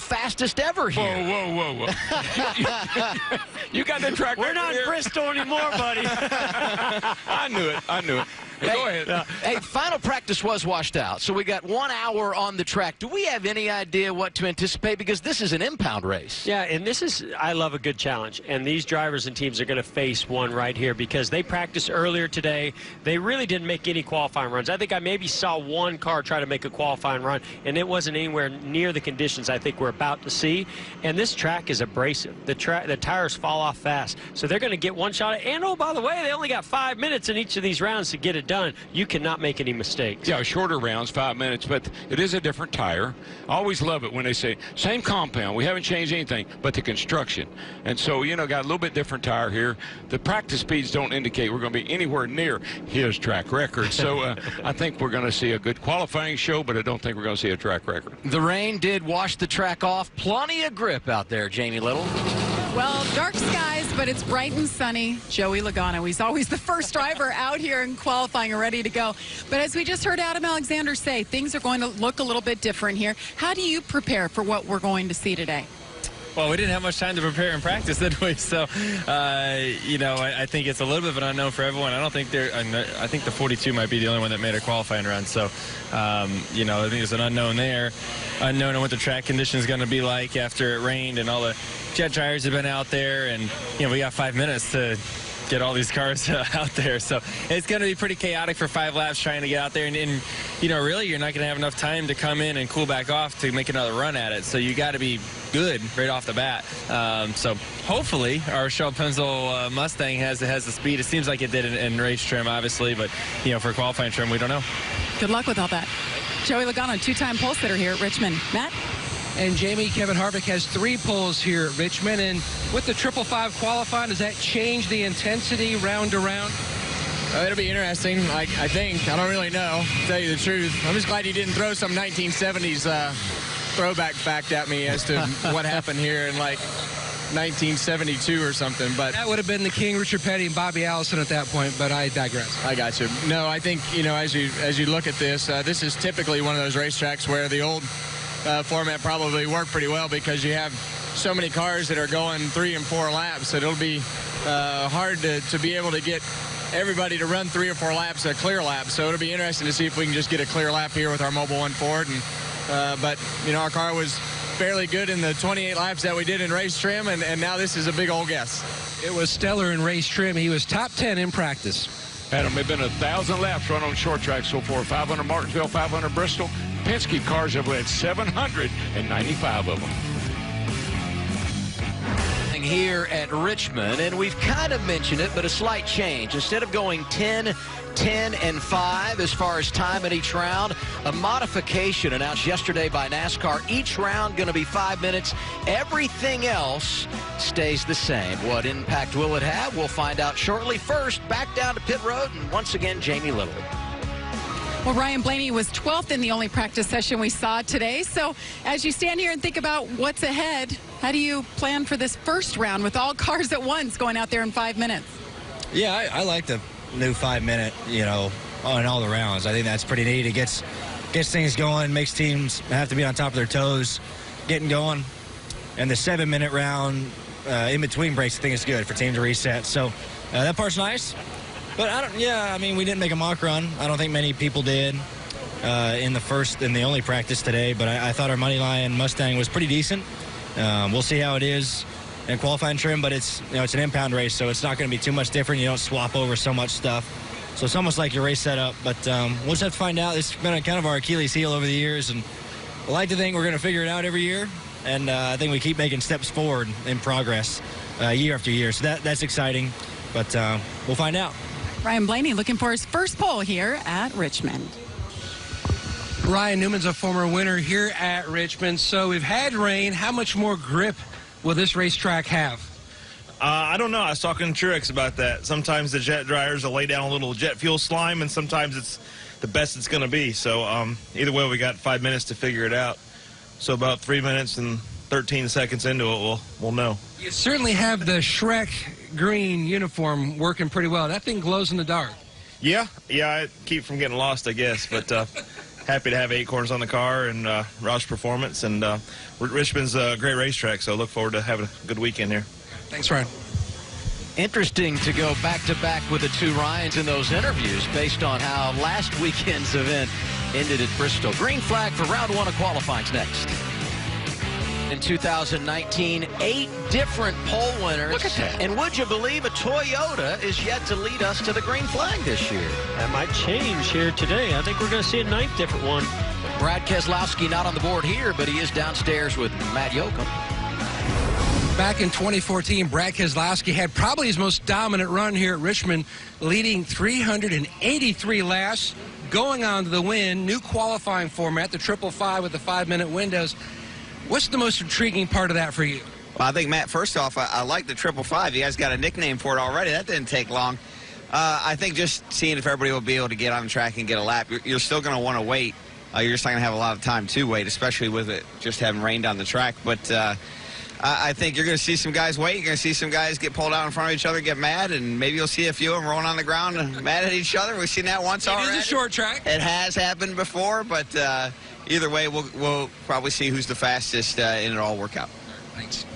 fastest ever here. Whoa. You got the track record. We're not in Bristol anymore, buddy. I knew it. Hey, go ahead. Hey, final practice was washed out, so we got 1 hour on the track. Do we have any idea what to anticipate? Because this is an impound race. Yeah, and I love a good challenge. And these drivers and teams are going to face one right here because they practiced earlier today. They really didn't make any qualifying runs. I think I maybe saw one car try to make a qualifying run, and it wasn't anywhere near the conditions I think we're about to see. And this track is abrasive. The tires fall off fast. So they're going to get one shot. And, oh, by the way, they only got 5 minutes in each of these rounds to get it done. You cannot make any mistakes. Yeah, shorter rounds, 5 minutes, but it is a different tire. I always love it when they say, same compound, we haven't changed anything, but the construction. And so, got a little bit different tire here. The practice speeds don't indicate we're going to be anywhere near his track record. So I think we're going to see a good qualifying show, but I don't think we're going to see a track record. The rain did wash the track off. Plenty of grip out there, Jamie Little. Well, dark skies, but it's bright and sunny. Joey Logano, he's always the first driver out here in qualifying and ready to go. But as we just heard Adam Alexander say, things are going to look a little bit different here. How do you prepare for what we're going to see today? Well, we didn't have much time to prepare in practice, did we? So, I think it's a little bit of an unknown for everyone. I think the 42 might be the only one that made a qualifying run. So, I think there's an unknown there. Unknown on what the track condition is going to be like after it rained and all the jet dryers have been out there. And, we got 5 minutes to get all these cars out there. So it's going to be pretty chaotic for 5 laps trying to get out there. And really, you're not going to have enough time to come in and cool back off to make another run at it. So you got to be good right off the bat. So hopefully our Shell Pencil Mustang has the speed. It seems like it did in race trim, obviously. But, for qualifying trim, we don't know. Good luck with all that. Joey Logano, 2-time pole sitter here at Richmond. Matt? And Jamie, Kevin Harvick has 3 poles here at Richmond. And with the 555 qualifying, does that change the intensity round to round? It'll be interesting, I think. I don't really know, to tell you the truth. I'm just glad he didn't throw some 1970s throwback fact at me as to what happened here in, 1972 or something. But that would have been the King, Richard Petty, and Bobby Allison at that point, but I digress. I got you. No, I think, as you look at this, this is typically one of those racetracks where the old format probably worked pretty well because you have so many cars that are going 3 and 4 laps that it'll be hard to be able to get everybody to run 3 or 4 laps, a clear lap. So it'll be interesting to see if we can just get a clear lap here with our Mobile One Ford. And but our car was fairly good in the 28 laps that we did in race trim, and now this is a big old guess. It was stellar in race trim. He was top 10 in practice. Adam, they've been 1,000 laps run on short track so far. 500 Martinsville, 500 Bristol. Penske cars have led 795 of them. Here at Richmond, and we've kind of mentioned it, but a slight change. Instead of going 10, 10, and 5 as far as time in each round, a modification announced yesterday by NASCAR. Each round going to be 5 minutes. Everything else stays the same. What impact will it have? We'll find out shortly. First, back down to pit road, and once again, Jamie Little. Well, Ryan Blaney was 12th in the only practice session we saw today. So as you stand here and think about what's ahead, how do you plan for this first round with all cars at once going out there in 5 minutes? Yeah, I like the new 5 minute, on all the rounds. I think that's pretty neat. It gets things going, makes teams have to be on top of their toes, getting going. And the 7 minute round in between breaks, I think it's good for teams to reset. So that part's nice. But we didn't make a mock run. I don't think many people did in the only practice today. But I thought our Moneyline Mustang was pretty decent. We'll see how it is in qualifying trim, but it's an impound race, so it's not going to be too much different. You don't swap over so much stuff. So it's almost like your race setup. But we'll just have to find out. It's been kind of our Achilles heel over the years, and I like to think we're going to figure it out every year. And I think we keep making steps forward in progress year after year. So that's exciting. But we'll find out. Ryan Blaney looking for his first pole here at Richmond. Ryan Newman's a former winner here at Richmond. So we've had rain. How much more grip will this racetrack have? I don't know. I was talking to Truex about that. Sometimes the jet dryers will lay down a little jet fuel slime, and sometimes it's the best it's going to be. So either way, we got 5 minutes to figure it out. So about 3 minutes and 13 seconds into it, we'll know. You certainly have the Shrek green uniform working pretty well. That thing glows in the dark. Yeah, I keep from getting lost, I guess. But happy to have Acorns on the car and Roush Performance. And Richmond's a great racetrack, so look forward to having a good weekend here. Thanks, Ryan. Interesting to go back-to-back with the two Ryans in those interviews based on how last weekend's event ended at Bristol. Green flag for round 1 of qualifying's next. In 2019, 8 different pole winners. Look at that. And would you believe a Toyota is yet to lead us to the green flag this year? That might change here today. I think we're going to see a 9th different one. Brad Keselowski not on the board here, but he is downstairs with Matt Yoakum. Back in 2014, Brad Keselowski had probably his most dominant run here at Richmond, leading 383 laps, going on to the win. New qualifying format, the 555 with the 5-minute windows. What's the most intriguing part of that for you? Well, I think, Matt, first off, I like the 555. You guys got a nickname for it already. That didn't take long. I think just seeing if everybody will be able to get on the track and get a lap. You're still going to want to wait. You're just not going to have a lot of time to wait, especially with it just having rained on the track. But I think you're going to see some guys wait. You're going to see some guys get pulled out in front of each other, get mad, and maybe you'll see a few of them rolling on the ground and mad at each other. We've seen that once already. It is a short track. It has happened before, but either way, we'll probably see who's the fastest in it all workout. Thanks.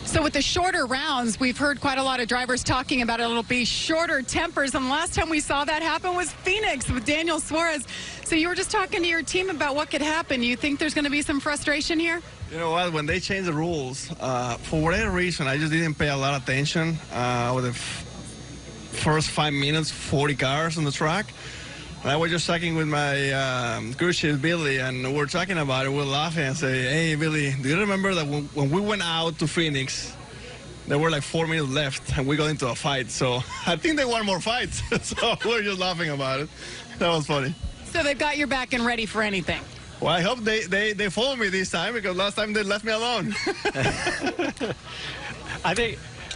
So with the shorter rounds, we've heard quite a lot of drivers talking about it'll be shorter tempers. And the last time we saw that happen was Phoenix with Daniel Suarez. So you were just talking to your team about what could happen. You think there's going to be some frustration here? You know what? When they changed the rules, for whatever reason, I just didn't pay a lot of attention with the first 5 minutes, 40 cars on the track. I was just talking with my crew chief, Billy, and we're talking about it. We're laughing and say, hey, Billy, do you remember that when we went out to Phoenix, there were like 4 minutes left, and we got into a fight. So I think they want more fights. So we're just laughing about it. That was funny. So they've got your back and ready for anything. Well, I hope they follow me this time, because last time they left me alone.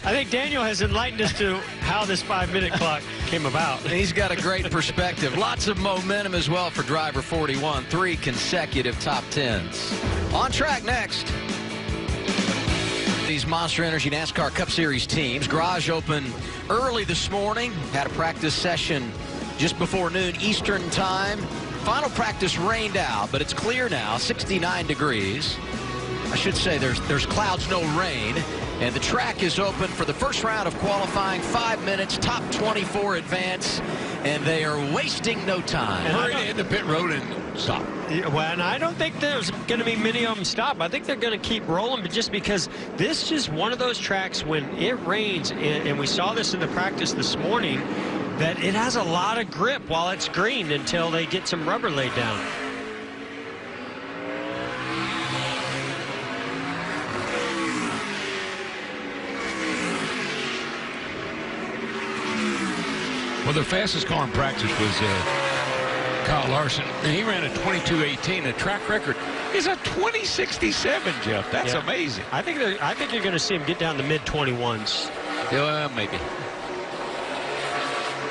I think Daniel has enlightened us to how this 5-minute clock came about. He's got a great perspective. Lots of momentum as well for driver 41. 3 consecutive top 10s. On track next. These Monster Energy NASCAR Cup Series teams. Garage open early this morning. Had a practice session just before noon Eastern time. Final practice rained out, but it's clear now, 69 degrees. I should say there's clouds, no rain. And the track is open for the first round of qualifying. 5 minutes, top 24 advance, and they are wasting no time. Hurry to hit the pit road and stop. Well, and I don't think there's going to be many of them stop. I think they're going to keep rolling, but just because this is just one of those tracks when it rains, and we saw this in the practice this morning, that it has a lot of grip while it's green until they get some rubber laid down. Well, the fastest car in practice was Kyle Larson, and he ran a 22.18. The track record is a 20.67, Jeff. That's amazing. I think you're going to see him get down the mid-21s. Yeah, maybe.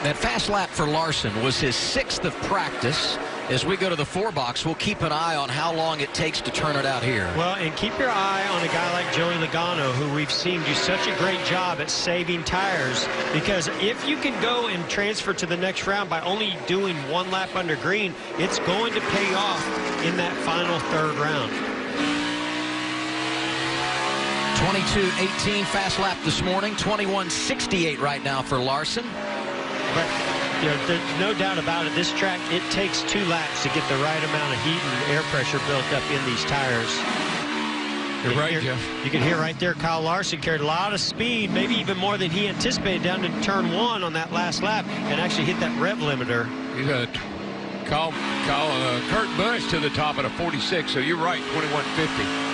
That fast lap for Larson was his 6th of practice. As we go to the 4-box, we'll keep an eye on how long it takes to turn it out here. Well, and keep your eye on a guy like Joey Logano, who we've seen do such a great job at saving tires, because if you can go and transfer to the next round by only doing 1 lap under green, it's going to pay off in that final 3rd round. 22.18 fast lap this morning, 21.68 right now for Larson. But you know, there's no doubt about it. This track, it takes 2 laps to get the right amount of heat and air pressure built up in these tires. You're right, Jeff. You can hear right there Kyle Larson carried a lot of speed, maybe even more than he anticipated, down to turn 1 on that last lap and actually hit that rev limiter. He's a Kurt Busch to the top at a 46, so you're right, 21.50.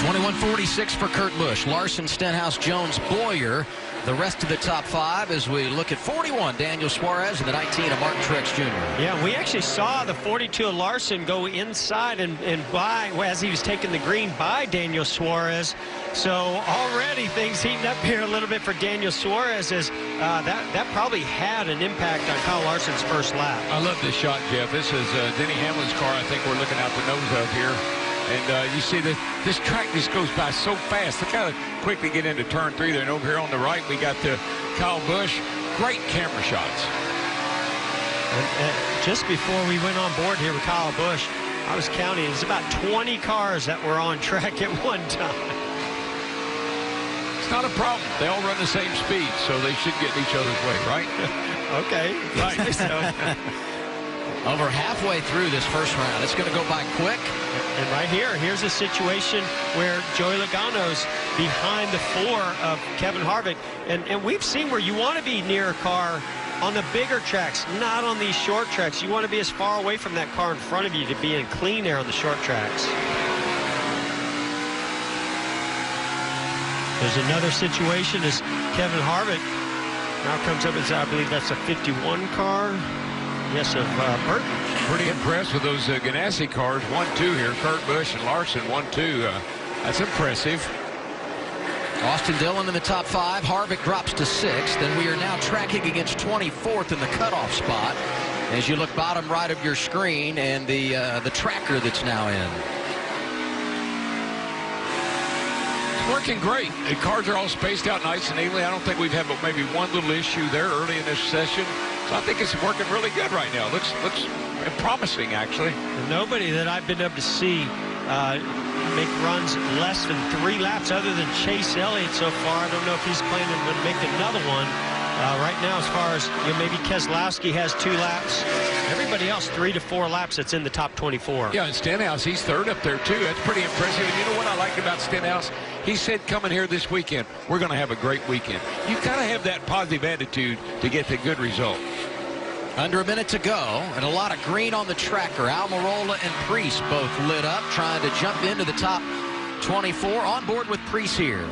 21.46 for Kurt Busch. Larson, Stenhouse, Jones, Boyer. The rest of the top 5 as we look at 41, Daniel Suarez, and the 19 of Martin Truex Jr. Yeah, we actually saw the 42 of Larson go inside and by, as he was taking the green, by Daniel Suarez. So already things heating up here a little bit for Daniel Suarez, as that probably had an impact on Kyle Larson's first lap. I love this shot, Jeff. This is Denny Hamlin's car I think we're looking out the nose of here. And you see that this track just goes by so fast. Look how quickly get into turn 3 there. And over here on the right, we got Kyle Busch great camera shots. And just before we went on board here with Kyle Busch, I was counting. It's about 20 cars that were on track at one time. It's not a problem. They all run the same speed, so they should get in each other's way, right? Okay. Right. So. Over halfway through this first round. It's going to go by quick. And right here, here's a situation where Joey Logano's behind the 4 of Kevin Harvick. And we've seen where you want to be near a car on the bigger tracks, not on these short tracks. You want to be as far away from that car in front of you to be in clean air on the short tracks. There's another situation as Kevin Harvick now comes up as, I believe that's a 51 car. Yes, of Burton. Pretty impressed with those Ganassi cars. 1-2 here. Kurt Busch and Larson 1-2. That's impressive. Austin Dillon in the top 5. Harvick drops to 6th, and we are now tracking against 24th in the cutoff spot as you look bottom right of your screen and the tracker that's now in. It's working great. The cars are all spaced out nice and evenly. I don't think we've had but maybe one little issue there early in this session. So I think it's working really good right now. Looks promising, actually. And nobody that I've been able to see make runs less than 3 laps other than Chase Elliott so far. I don't know if he's planning to make another one. Right now, as far as maybe Keselowski has 2 laps. Everybody else 3 to 4 laps that's in the top 24. Yeah, and Stenhouse, he's 3rd up there, too. That's pretty impressive. And you know what I like about Stenhouse? He said coming here this weekend, we're going to have a great weekend. You kind of have that positive attitude to get the good result. Under a minute to go, and a lot of green on the tracker. Almirola and Preece both lit up, trying to jump into the top 24. On board with Preece here.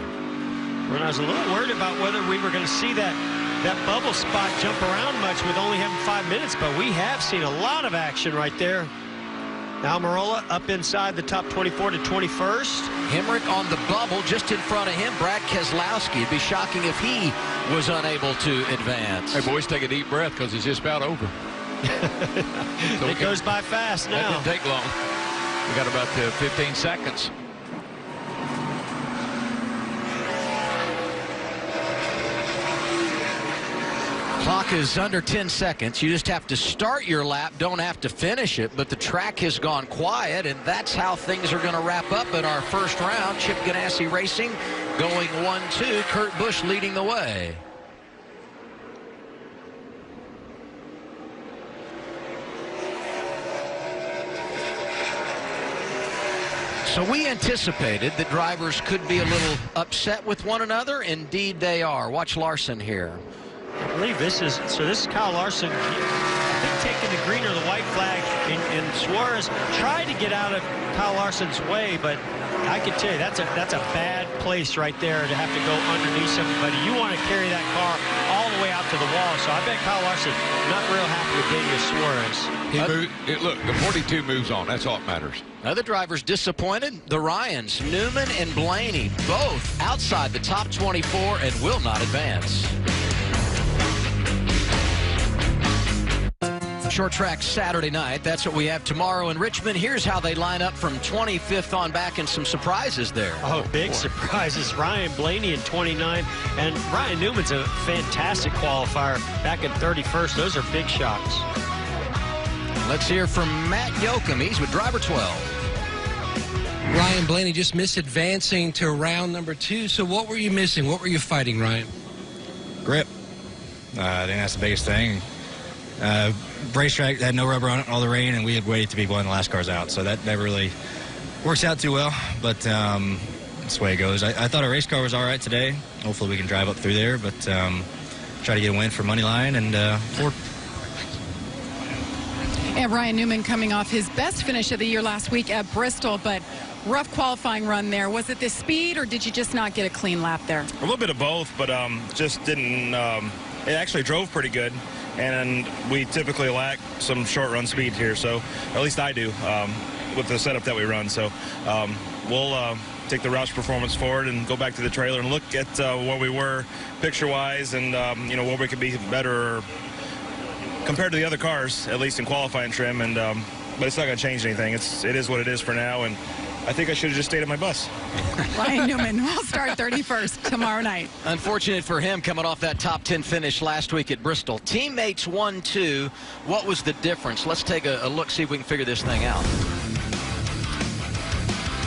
When I was a little worried about whether we were going to see that bubble spot jump around much with only having 5 minutes, but we have seen a lot of action right there. Almirola up inside the top 24 to 21st. Hemrick on the bubble just in front of him. Brad Keselowski. It'd be shocking if he was unable to advance. Hey, boys, take a deep breath because it's just about over. So it goes by fast now. That didn't take long. We got about 15 seconds. Clock is under 10 seconds. You just have to start your lap, don't have to finish it, but the track has gone quiet, and that's how things are going to wrap up in our first round. Chip Ganassi Racing going 1-2. Kurt Busch leading the way. So we anticipated that drivers could be a little upset with one another. Indeed they are. Watch Larson here. I believe this is Kyle Larson, I think, taking the green or the white flag, and Suarez tried to get out of Kyle Larson's way, but I can tell you that's a bad place right there to have to go underneath somebody. You want to carry that car all the way out to the wall, so I bet Kyle Larson not real happy with Daniel Suarez. Look, the 42 moves on. That's all that matters. Other drivers disappointed. The Ryans, Newman and Blaney, both outside the top 24 and will not advance. Short track Saturday night. That's what we have tomorrow in Richmond. Here's how they line up from 25th on back, and some surprises there. Oh, big surprises. Ryan Blaney in 29, and Ryan Newman's a fantastic qualifier back in 31st. Those are big shocks. Let's hear from Matt Yoakum. He's with driver 12. Ryan Blaney just missed advancing to round number 2. So what were you missing? What were you fighting, Ryan? Grip. I think that's the biggest thing. Racetrack had no rubber on it, all the rain, and we had waited to be one of the last cars out. So that never really works out too well, but that's the way it goes. I thought our race car was all right today. Hopefully we can drive up through there, but try to get a win for Moneyline and Ford. And Ryan Newman coming off his best finish of the year last week at Bristol, but rough qualifying run there. Was it the speed, or did you just not get a clean lap there? A little bit of both, but just didn't. It actually drove pretty good, and we typically lack some short run speed here, so at least I do with the setup that we run. So we'll take the Roush performance forward and go back to the trailer and look at where we were picture-wise, and where we could be better compared to the other cars, at least in qualifying trim. And but it's not going to change anything. It is what it is for now, and I think I should have just stayed at my bus. Ryan Newman will start 31st tomorrow night. Unfortunate for him coming off that top 10 finish last week at Bristol. Teammates 1-2. What was the difference? Let's take a look, see if we can figure this thing out.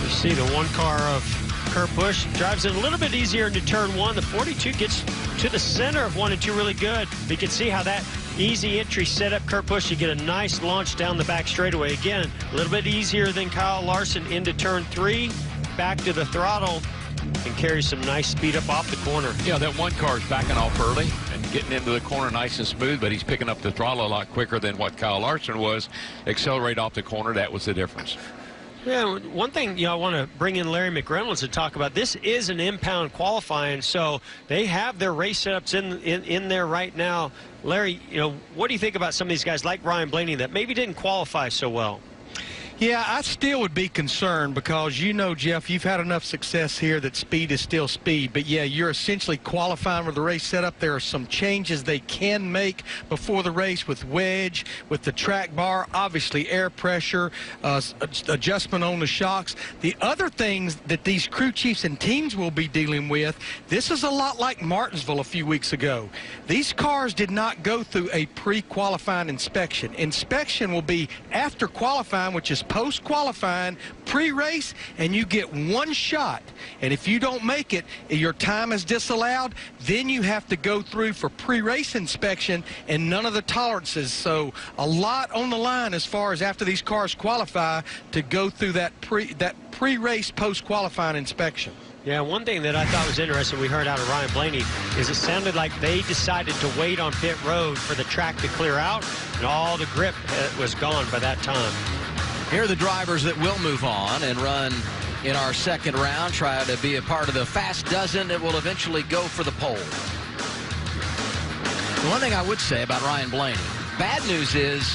You see the one car of Kurt Busch drives it a little bit easier into turn 1. The 42 gets to the center of 1 and 2 really good. You can see how that easy entry set up Kurt Busch to get a nice launch down the back straightaway. Again, a little bit easier than Kyle Larson into turn 3, back to the throttle, and carries some nice speed up off the corner. Yeah, that one car is backing off early and getting into the corner nice and smooth, but he's picking up the throttle a lot quicker than what Kyle Larson was. Accelerate off the corner, that was the difference. Yeah, one thing, I want to bring in Larry McReynolds to talk about. This is an impound qualifying, so they have their race setups in there right now. Larry, what do you think about some of these guys like Ryan Blaney that maybe didn't qualify so well? Yeah, I still would be concerned because, Jeff, you've had enough success here that speed is still speed. But, yeah, you're essentially qualifying with the race setup. There are some changes they can make before the race with wedge, with the track bar, obviously air pressure, adjustment on the shocks. The other things that these crew chiefs and teams will be dealing with, this is a lot like Martinsville a few weeks ago. These cars did not go through a pre-qualifying inspection. Inspection will be after qualifying, which is post-qualifying, pre-race, and you get one shot. And if you don't make it, your time is disallowed. Then you have to go through for pre-race inspection and none of the tolerances. So a lot on the line as far as after these cars qualify to go through that pre-race post-qualifying inspection. Yeah, one thing that I thought was interesting we heard out of Ryan Blaney is it sounded like they decided to wait on pit road for the track to clear out, and all the grip was gone by that time. Here are the drivers that will move on and run in our second round, try to be a part of the fast dozen that will eventually go for the pole. The one thing I would say about Ryan Blaney, bad news is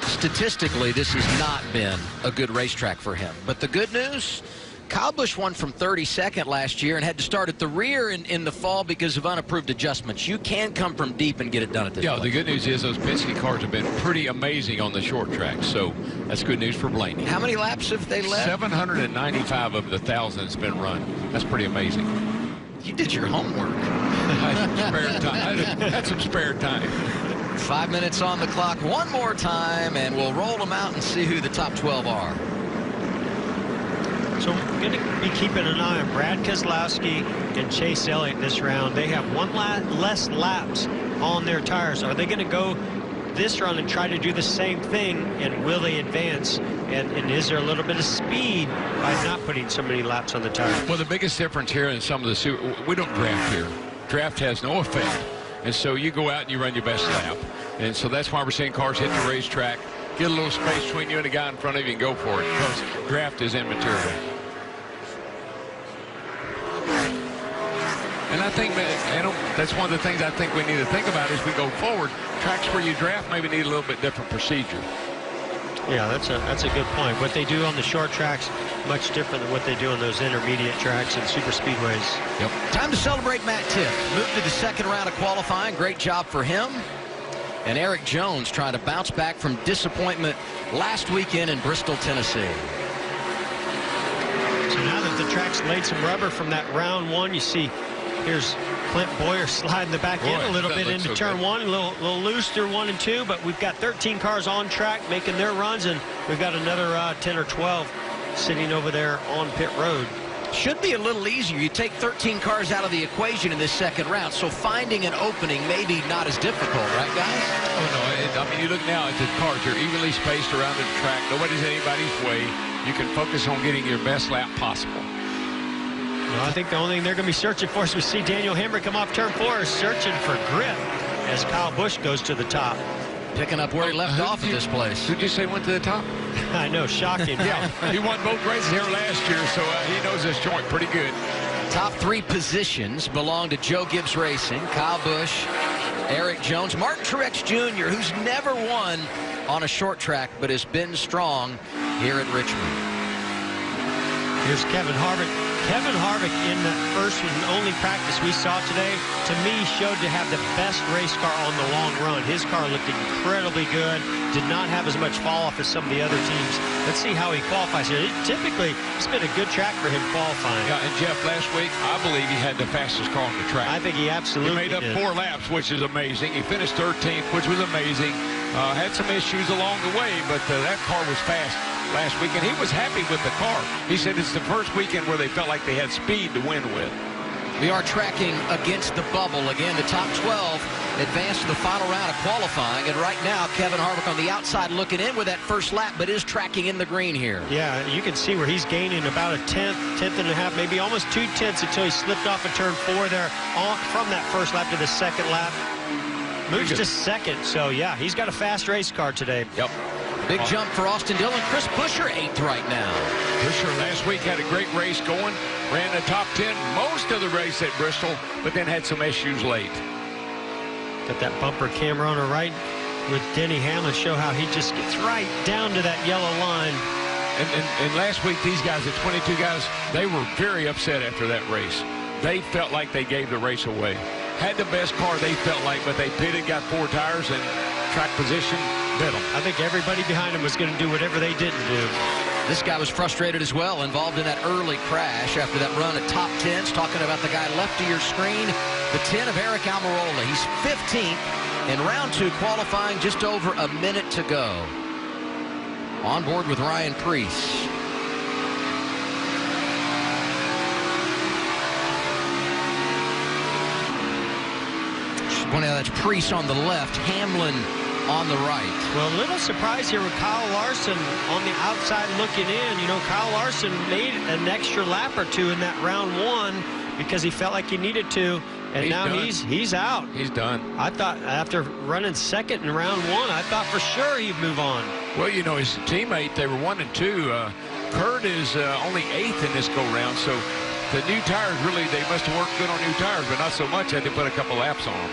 statistically this has not been a good racetrack for him. But the good news, Kyle Busch won from 32nd last year and had to start at the rear in the fall because of unapproved adjustments. You can come from deep and get it done at this point. Yeah, the good news is those Penske cars have been pretty amazing on the short track, so that's good news for Blaney. How many laps have they led? 795 of the 1,000 has been run. That's pretty amazing. You did your homework. I had some spare time. I had some spare time. 5 minutes on the clock. One more time, and we'll roll them out and see who the top 12 are. So we're going to be keeping an eye on Brad Keselowski and Chase Elliott this round. They have one less laps on their tires. Are they going to go this round and try to do the same thing, and will they advance? And is there a little bit of speed by not putting so many laps on the tire? Well, the biggest difference here in some of the we don't draft here. Draft has no effect. And so you go out and you run your best lap. And so that's why we're seeing cars hit the racetrack, get a little space between you and the guy in front of you and go for it, because draft is immaterial. And I think that's one of the things I think we need to think about as we go forward. Tracks where you draft maybe need a little bit different procedure. Yeah, that's a good point. What they do on the short tracks, much different than what they do on those intermediate tracks and super speedways. Yep. Time to celebrate Matt Tiff. Moved to the second round of qualifying. Great job for him. And Eric Jones trying to bounce back from disappointment last weekend in Bristol, Tennessee. So now that the track's laid some rubber from that round one, you see here's Clint Boyer sliding the back end a little bit into turn one, a little loose through 1 and 2, but we've got 13 cars on track making their runs, and we've got another 10 or 12 sitting over there on pit road. Should be a little easier. You take 13 cars out of the equation in this second round, so finding an opening maybe not as difficult, right, guys? Oh, no. I mean, you look now at the cars. They're evenly spaced around the track. Nobody's anybody's way. You can focus on getting your best lap possible. Well, I think the only thing they're going to be searching for is we see Daniel Hemrick come off turn 4, searching for grip as Kyle Busch goes to the top. Picking up where he left off at this place. Who'd you say went to the top? I know, shocking. Yeah, he won both races here last year, so he knows this joint pretty good. Top 3 positions belong to Joe Gibbs Racing, Kyle Busch, Eric Jones, Martin Truex Jr., who's never won on a short track but has been strong here at Richmond. Here's Kevin Harvick Kevin Harvick in the first and only practice we saw today, to me, showed to have the best race car on the long run. His car looked incredibly good, did not have as much fall off as some of the other teams. Let's see how he qualifies here. Typically, it's been a good track for him qualifying. Yeah, and Jeff, last week, I believe he had the fastest car on the track. I think he absolutely He made up did. 4 laps, which is amazing. He finished 13th, which was amazing. Had some issues along the way, but that car was fast last week, and he was happy with the car. He said it's the first weekend where they felt like they had speed to win with. We are tracking against the bubble. Again, the top 12 advance to the final round of qualifying. And right now, Kevin Harvick on the outside looking in with that first lap, but is tracking in the green here. Yeah, you can see where he's gaining about a tenth and a half, maybe almost 2 tenths until he slipped off of turn 4 there from that first lap to the second lap. Moves to second, so yeah, he's got a fast race car today. Yep. Big jump for Austin Dillon. Chris Buescher 8th right now. Buescher last week had a great race going, ran the top 10 most of the race at Bristol, but then had some issues late. Got that bumper camera on her right with Denny Hamlin, show how he just gets right down to that yellow line. And last week, these guys, the 22 guys, they were very upset after that race. They felt like they gave the race away. Had the best car, they felt like, but they pitted, got 4 tires, and track position bit them. I think everybody behind him was going to do whatever they didn't do. This guy was frustrated as well, involved in that early crash after that run at top 10s. Talking about the guy left of your screen, the 10 of Eric Almirola. He's 15th in round 2 qualifying, just over a minute to go. On board with Ryan Preece. Well, now that's Preece on the left, Hamlin on the right. Well, a little surprise here with Kyle Larson on the outside looking in. You know, Kyle Larson made an extra lap or 2 in that round 1 because he felt like he needed to, and now he's out. He's done. I thought after running second in round 1, I thought for sure he'd move on. Well, you know, his teammate, they were 1 and 2. Kurt is only 8th in this go-round, so the new tires really, they must have worked good on new tires, but not so much. Had to put a couple laps on them.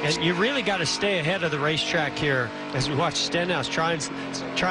And you really got to stay ahead of the racetrack here as we watch Stenhouse trying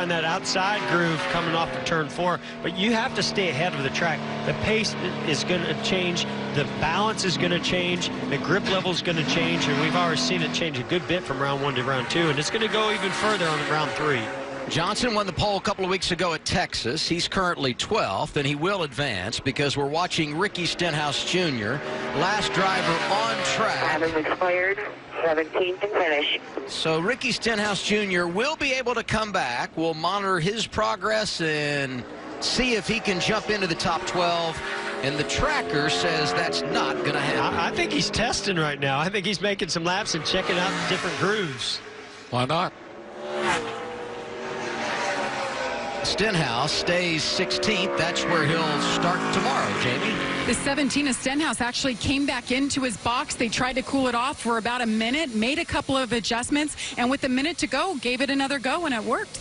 that outside groove coming off of turn 4. But you have to stay ahead of the track. The pace is going to change. The balance is going to change. The grip level is going to change. And we've already seen it change a good bit from round 1 to round 2. And it's going to go even further on round 3. Johnson won the pole a couple of weeks ago at Texas. He's currently 12th, and he will advance because we're watching Ricky Stenhouse Jr., last driver on track. Time has expired. 17th and finish. So Ricky Stenhouse Jr. will be able to come back. We'll monitor his progress and see if he can jump into the top 12. And the tracker says that's not going to happen. I think he's testing right now. I think he's making some laps and checking out the different grooves. Why not? Stenhouse stays 16th. That's where he'll start tomorrow, Jamie. The 17 of Stenhouse actually came back into his box. They tried to cool it off for about a minute, made a couple of adjustments, and with a minute to go, gave it another go, and it worked.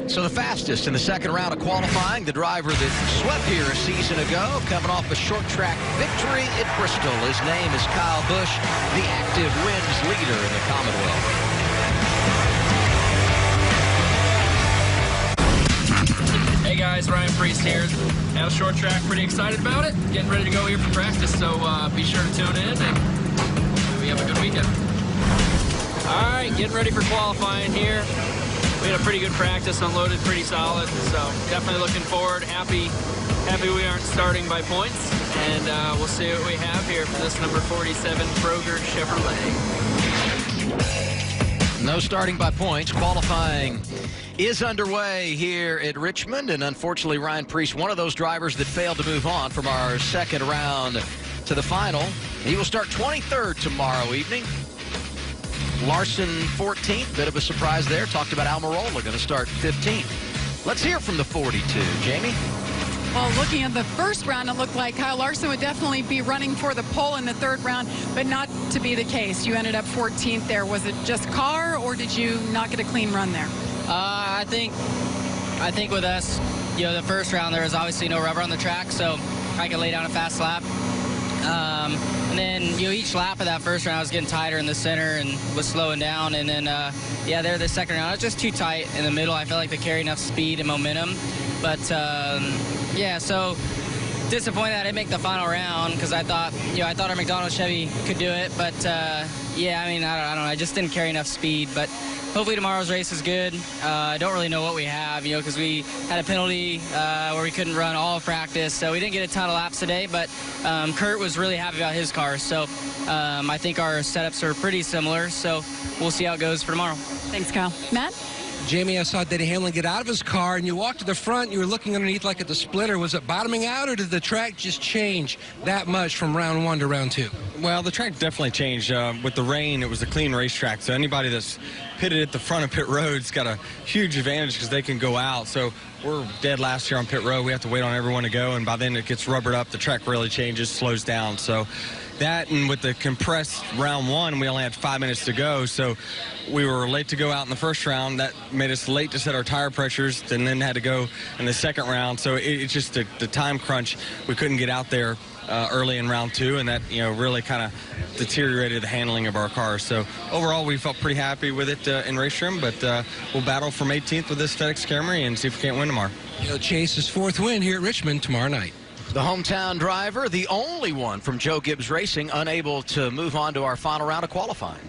So the fastest in the second round of qualifying, the driver that swept here a season ago, coming off a short track victory at Bristol. His name is Kyle Busch, the active wins leader in the Commonwealth. Hey guys, Ryan Preece here. At a short track, pretty excited about it. Getting ready to go here for practice, so be sure to tune in and we have a good weekend. All right, getting ready for qualifying here. We had a pretty good practice, unloaded pretty solid, so definitely looking forward. Happy we aren't starting by points, and we'll see what we have here for this number 47 Kroger Chevrolet. No starting by points. Qualifying is underway here at Richmond, and unfortunately Ryan Preece, one of those drivers that failed to move on from our second round to the final. He will start 23rd tomorrow evening. Larson 14th, bit of a surprise there. Talked about Almirola going to start 15th. Let's hear from the 42, Jamie. Well, looking at the first round, it looked like Kyle Larson would definitely be running for the pole in the third round, but not to be the case. You ended up 14th there. Was it just car, or did you not get a clean run there? I think with us, you know, the first round there was obviously no rubber on the track, so I could lay down a fast lap. And then, each lap of that first round I was getting tighter in the center and was slowing down. And then, there the second round, I was just too tight in the middle. I felt like they carried enough speed and momentum. But, so disappointed that I didn't make the final round because I thought our McDonald's Chevy could do it. But, I don't know. I just didn't carry enough speed. But hopefully tomorrow's race is good. I don't really know what we have, because we had a penalty where we couldn't run all of practice. So we didn't get a ton of laps today, but Kurt was really happy about his car. So I think our setups are pretty similar. So we'll see how it goes for tomorrow. Thanks, Kyle. Matt? Jamie, I saw Denny Hamlin get out of his car, and you walked to the front. You were looking underneath like at the splitter. Was it bottoming out, or did the track just change that much from round 1 to round 2? Well, the track definitely changed. With the rain, it was a clean racetrack, so anybody that's pitted at the front of pit road's got a huge advantage because they can go out. So we're dead last year on pit road. We have to wait on everyone to go, and by then it gets rubbered up. The track really changes, slows down. So that, and with the compressed round 1, we only had 5 minutes to go, so we were late to go out in the first round. That made us late to set our tire pressures, and then had to go in the second round. So it's just the time crunch. We couldn't get out there early in round 2, and that really kind of deteriorated the handling of our cars. So overall, we felt pretty happy with it in race trim, but we'll battle from 18th with this FedEx Camry and see if we can't win tomorrow. He'll chase his 4th win here at Richmond tomorrow night. The hometown driver, the only one from Joe Gibbs Racing, unable to move on to our final round of qualifying.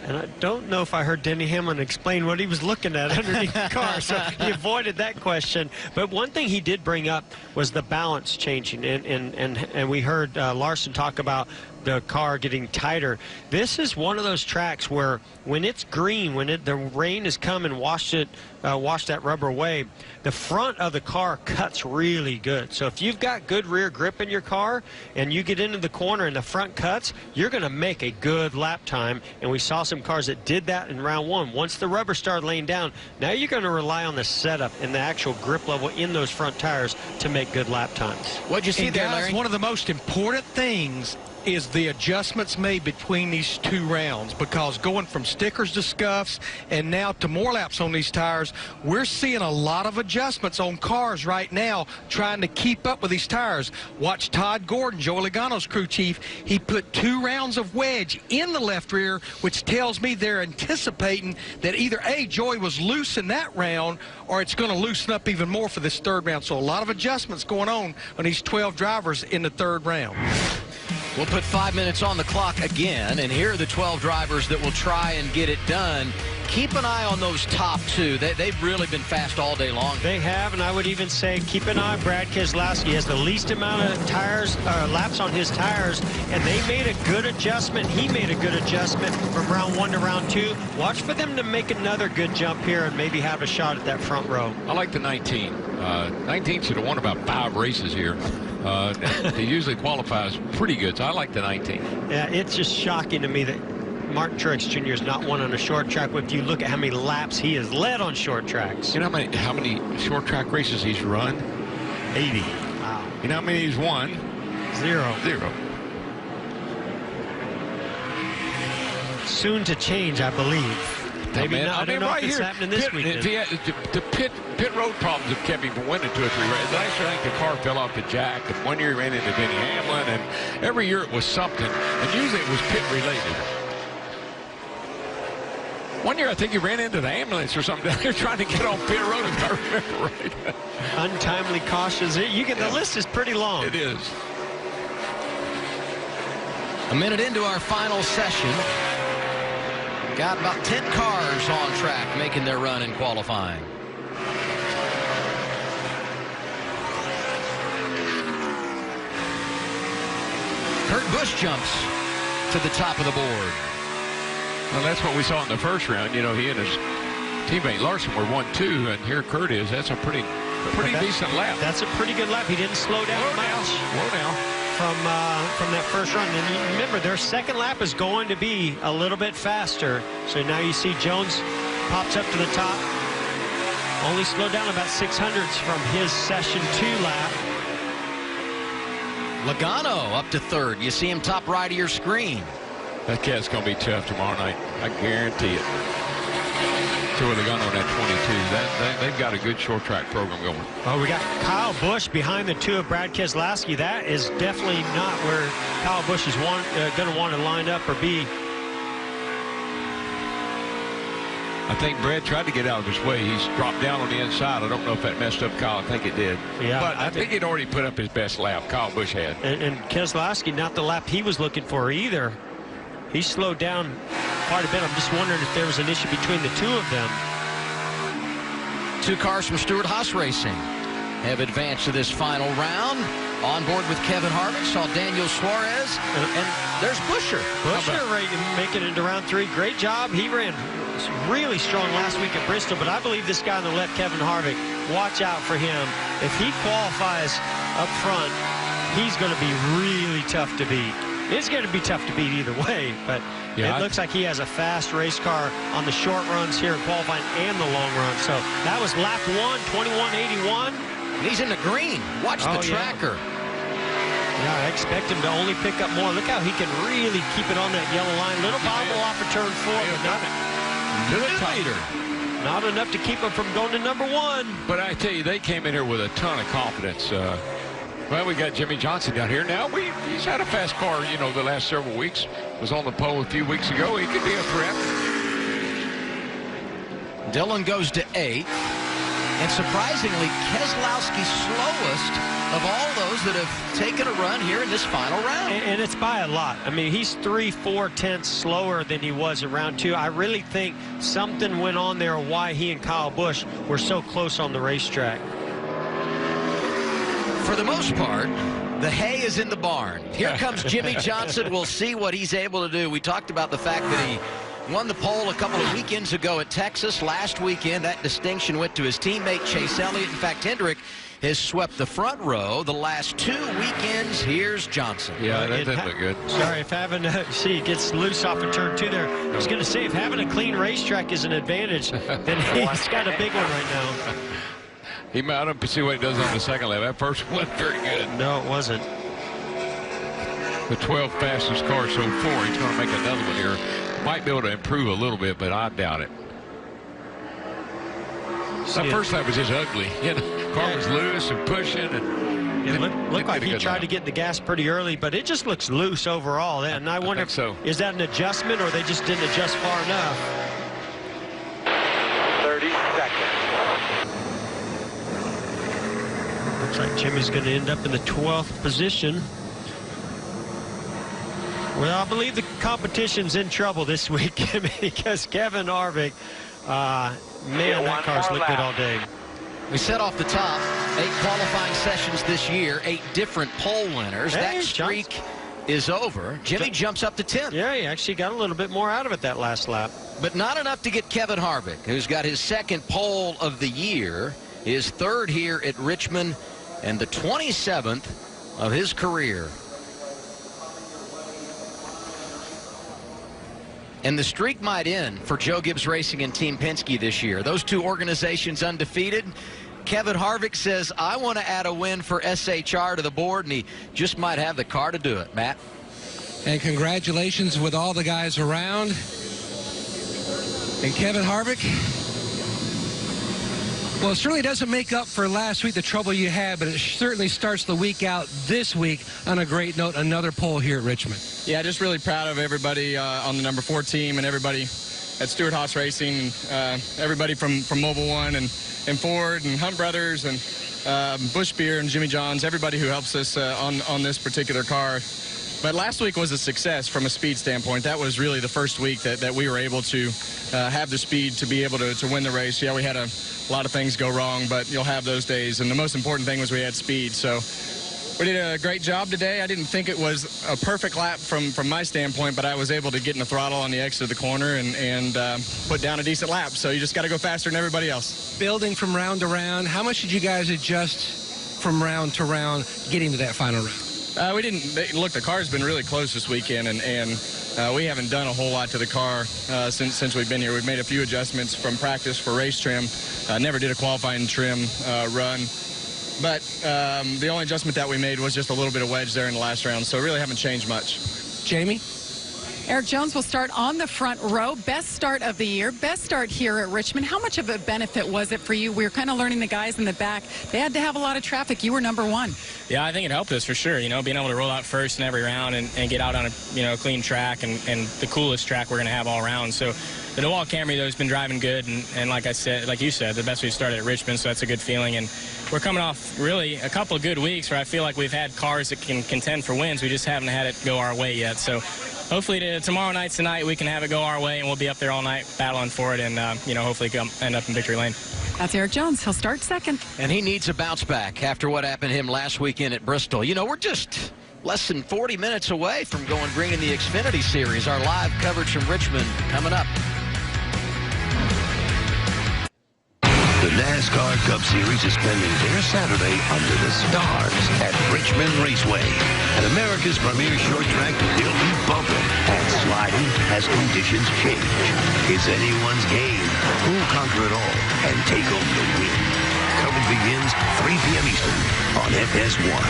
And I don't know if I heard Denny Hamlin explain what he was looking at underneath the car, so he avoided that question. But one thing he did bring up was the balance changing, and we heard Larson talk about the car getting tighter. This is one of those tracks where when it's green, the rain has come and washed that rubber away, the front of the car cuts really good. So if you've got good rear grip in your car and you get into the corner and the front cuts, you're going to make a good lap time. And we saw some cars that did that in round 1. Once the rubber started laying down, now you're going to rely on the setup and the actual grip level in those front tires to make good lap times. What'd you see there, Larry? One of the most important things is the adjustments made between these 2 rounds, because going from stickers to scuffs and now to more laps on these tires, we're seeing a lot of adjustments on cars right now trying to keep up with these tires. Watch Todd Gordon, Joey Logano's crew chief. He put 2 rounds of wedge in the left rear, which tells me they're anticipating that either A, Joey was loose in that round, or it's going to loosen up even more for this 3rd round. So a lot of adjustments going on these 12 drivers in the 3rd round. We'll put 5 minutes on the clock again, and here are the 12 drivers that will try and get it done. Keep an eye on those top 2. They've really been fast all day long. They have, and I would even say keep an eye on Brad Keselowski. He has the least amount of laps on his tires, and they made a good adjustment. He made a good adjustment from round 1 to round 2. Watch for them to make another good jump here and maybe have a shot at that front row. I like the 19. 19 should have won about 5 races here. He usually qualifies pretty good, so I like the 19. Yeah, it's just shocking to me that Martin Truex Jr. has not won on a short track. If you look at how many laps he has led on short tracks. You know how many short track races he's run? 80. Wow. You know how many he's won? 0. 0. Soon to change, I believe. Maybe not. I don't know if it's happening this weekend. The pit road problems have kept him from winning 2 or 3 races. Last year, I think the car fell off the jack, and one year he ran into Denny Hamlin, and every year it was something, and usually it was pit related. One year, I think he ran into the ambulance or something down there trying to get on pit road, if I remember right. Untimely cautions. The list is pretty long. It is. A minute into our final session. Got about 10 cars on track making their run in qualifying. Kurt Busch jumps to the top of the board. Well, that's what we saw in the first round. He and his teammate Larson were 1-2, and here Kurt is. That's a pretty decent lap. That's a pretty good lap. He didn't slow down much. Slow down. From that first run. And you remember, their second lap is going to be a little bit faster. So now you see Jones pops up to the top. Only slowed down about 600ths from his session 2 lap. Logano up to 3rd. You see him top right of your screen. That cat's going to be tough tomorrow night. I guarantee it. to where they got on that 22. They've got a good short track program going. Oh, we got Kyle Busch behind the two of Brad Keselowski. That is definitely not where Kyle Busch is going to want to line up or be. I think Brad tried to get out of his way. He's dropped down on the inside. I don't know if that messed up Kyle. I think it did. Yeah, but I think he'd already put up his best lap. Kyle Busch had. And Keselowski, not the lap he was looking for either. He slowed down quite a bit. I'm just wondering if there was an issue between the two of them. Two cars from Stewart-Haas Racing have advanced to this final round. On board with Kevin Harvick, saw Daniel Suarez, and there's Buescher. Buescher making it into round 3. Great job. He ran really strong last week at Bristol, but I believe this guy on the left, Kevin Harvick, watch out for him. If he qualifies up front, he's going to be really tough to beat. It's going to be tough to beat either way, but it looks like he has a fast race car on the short runs here in qualifying and the long run. So that was lap 1, 21.81. He's in the green. Watch the tracker. Yeah, I expect him to only pick up more. Look how he can really keep it on that yellow line. Little bobble off of turn 4, but not enough to keep him from going to number 1. But I tell you, they came in here with a ton of confidence. Well, we got Jimmy Johnson down here. Now, he's had a fast car, you know, the last several weeks. Was on the pole a few weeks ago. He could be a threat. Dillon goes to 8th. And surprisingly, Keselowski's slowest of all those that have taken a run here in this final round. And it's by a lot. I mean, he's 3-4 tenths slower than he was in round 2. I really think something went on there why he and Kyle Busch were so close on the racetrack. For the most part, the hay is in the barn. Here comes Jimmy Johnson. We'll see what he's able to do. We talked about the fact that he won the pole a couple of weekends ago at Texas. Last weekend, that distinction went to his teammate Chase Elliott. In fact, Hendrick has swept the front row the last 2 weekends. Here's Johnson. Yeah, that didn't look good. Sorry, if having he gets loose off of turn 2 there. I was going to say, if having a clean racetrack is an advantage, then he's got a big one right now. He might have to see what he does on the second lap. That first one wasn't very good. No, it wasn't. The 12th fastest car so far. He's going to make another one here. Might be able to improve a little bit, but I doubt it. That first lap was just ugly. You know, car was loose and pushing. And it looked like he tried to get the gas pretty early, but it just looks loose overall. And I wonder, is that an adjustment or they just didn't adjust far enough? 30 seconds. Looks like Jimmy's going to end up in the 12th position. Well, I believe the competition's in trouble this week because Kevin Harvick, man, that car's looked good all day. We said off the top, 8 qualifying sessions this year, 8 different pole winners. Hey, that streak is over. Jimmy jumps up to 10th. Yeah, he actually got a little bit more out of it that last lap. But not enough to get Kevin Harvick, who's got his 2nd pole of the year, his 3rd here at Richmond, and the 27th of his career. And the streak might end for Joe Gibbs Racing and Team Penske this year. Those two organizations undefeated. Kevin Harvick says, I want to add a win for SHR to the board, and he just might have the car to do it. Matt? And congratulations with all the guys around. And Kevin Harvick, well, it certainly doesn't make up for last week, the trouble you had, but it certainly starts the week out this week on a great note, another pole here at Richmond. Yeah, just really proud of everybody on the number 4 team and everybody at Stewart-Haas Racing, everybody from Mobile One and Ford and Hunt Brothers and Busch Beer and Jimmy John's, everybody who helps us on this particular car. But last week was a success from a speed standpoint. That was really the first week that we were able to have the speed to be able to win the race. Yeah, we had a lot of things go wrong, but you'll have those days. And the most important thing was we had speed. So we did a great job today. I didn't think it was a perfect lap from my standpoint, but I was able to get in the throttle on the exit of the corner and put down a decent lap. So you just got to go faster than everybody else. Building from round to round, how much did you guys adjust from round to round getting to that final round? We didn't. Look, the car's been really close this weekend, and we haven't done a whole lot to the car since we've been here. We've made a few adjustments from practice for race trim. Never did a qualifying trim run. But the only adjustment that we made was just a little bit of wedge there in the last round, so really haven't changed much. Jamie? Eric Jones will start on the front row. Best start of the year, best start here at Richmond. How much of a benefit was it for you? We were kind of learning the guys in the back. They had to have a lot of traffic. You were number one. Yeah, I think it helped us for sure. You know, being able to roll out first in every round and get out on a clean track and the coolest track we're going to have all around. So the DeWalt Camry, though, has been driving good. And like you said, the best we've started at Richmond, so that's a good feeling. And we're coming off really a couple of good weeks where I feel like we've had cars that can contend for wins. We just haven't had it go our way yet. So hopefully tomorrow night, tonight, we can have it go our way, and we'll be up there all night battling for it and, hopefully end up in victory lane. That's Eric Jones. He'll start second. And he needs a bounce back after what happened to him last weekend at Bristol. You know, we're just less than 40 minutes away from going green in the Xfinity Series. Our live coverage from Richmond coming up. The NASCAR Cup Series is spending their Saturday under the stars at Richmond Raceway. And America's premier short track will be bumping and sliding as conditions change. It's anyone's game. Who'll conquer it all and take home the win? Coverage begins 3 p.m. Eastern on FS1.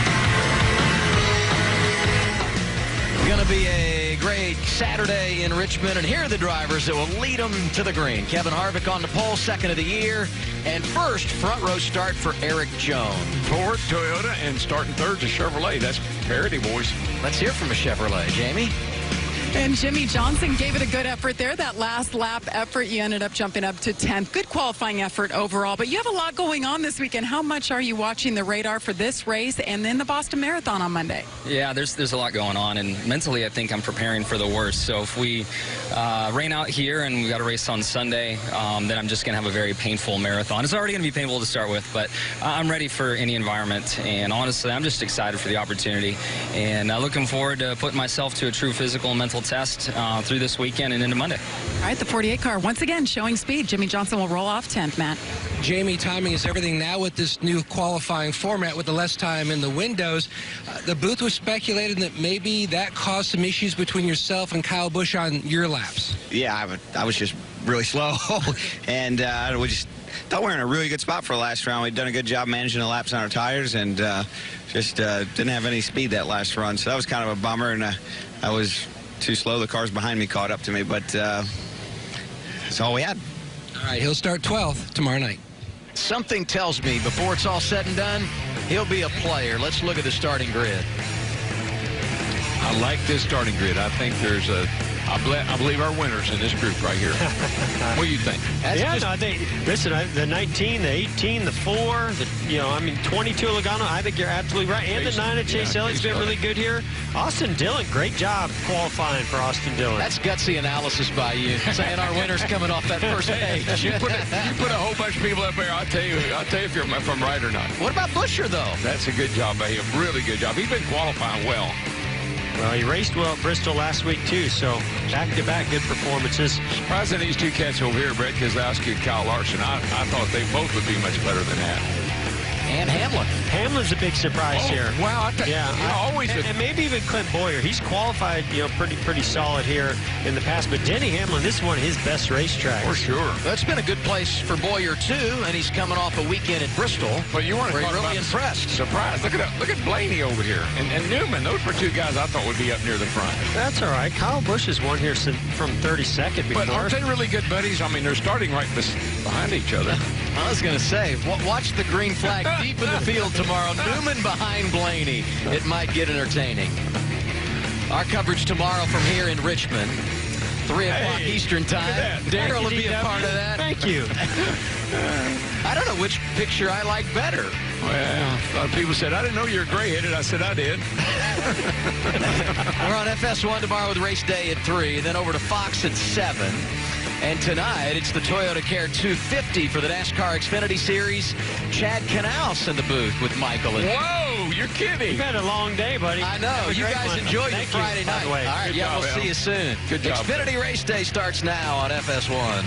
Going to be a great Saturday in Richmond, and here are the drivers that will lead them to the green. Kevin Harvick on the pole, second of the year, and first front row start for Eric Jones. Ford, Toyota, and starting third's a Chevrolet. That's parity, boys. Let's hear from a Chevrolet. Jamie? And Jimmy Johnson gave it a good effort there. That last lap effort, you ended up jumping up to 10th. Good qualifying effort overall. But you have a lot going on this weekend. How much are you watching the radar for this race and then the Boston Marathon on Monday? Yeah, there's a lot going on. And mentally, I think I'm preparing for the worst. So if we rain out here and we got a race on Sunday, then I'm just going to have a very painful marathon. It's already going to be painful to start with, but I'm ready for any environment. And honestly, I'm just excited for the opportunity. And looking forward to putting myself to a true physical and mental test through this weekend and into Monday. All right, the 48 car once again showing speed. Jimmy Johnson will roll off 10th, Matt. Jamie, timing is everything now with this new qualifying format with the less time in the windows. The booth was speculating that maybe that caused some issues between yourself and Kyle Busch on your laps. Yeah, I was just really slow, and we just thought we were in a really good spot for the last round. We'd done a good job managing the laps on our tires, and just didn't have any speed that last run. So that was kind of a bummer, and I was too slow. The cars behind me caught up to me, but that's all we had. All right, he'll start 12th tomorrow night. Something tells me before it's all said and done, he'll be a player. Let's look at the starting grid. I like this starting grid. I think there's I believe our winners in this group right here. What do you think? I think, listen, the 19, the 18, the 4, 22 Logano, I think you're absolutely right. And the 9 of Chase Elliott's been really good here. Austin Dillon, great job qualifying for Austin Dillon. That's gutsy analysis by you, saying our winners coming off that first page. You put a whole bunch of people up there. I'll tell you if I'm right or not. What about Buescher, though? That's a good job by him. Really good job. He's been qualifying well. Well, he raced well at Bristol last week, too, so back-to-back good performances. Surprising these two cats over here, Brett Keselowski and Kyle Larson. I thought they both would be much better than that. And Hamlin. Hamlin's a big surprise here. Wow. And maybe even Clint Boyer. He's qualified, pretty solid here in the past. But Denny Hamlin, this is one of his best racetracks. For sure. That's been a good place for Boyer, too, and he's coming off a weekend at Bristol. But you weren't really impressed. Surprised. Look at Blaney over here. And Newman. Those were two guys I thought would be up near the front. That's all right. Kyle Busch has won here from 32nd before. But aren't they really good buddies? I mean, they're starting right behind each other. I was going to say, watch the green flag deep in the field tomorrow. Newman behind Blaney. It might get entertaining. Our coverage tomorrow from here in Richmond, 3 o'clock Eastern time. Darrell will be a part of that. Thank you. I don't know which picture I like better. Well, a lot of people said, I didn't know you were gray-headed. I said, I did. We're on FS1 tomorrow with race day at 3, then over to Fox at 7. And tonight, it's the Toyota Care 250 for the NASCAR Xfinity Series. Chad Knaus in the booth with Michael. Whoa, you're kidding. You've had a long day, buddy. I know. You guys enjoy your Friday night. All right, we'll see you soon. Good job. Xfinity Race Day starts now on FS1.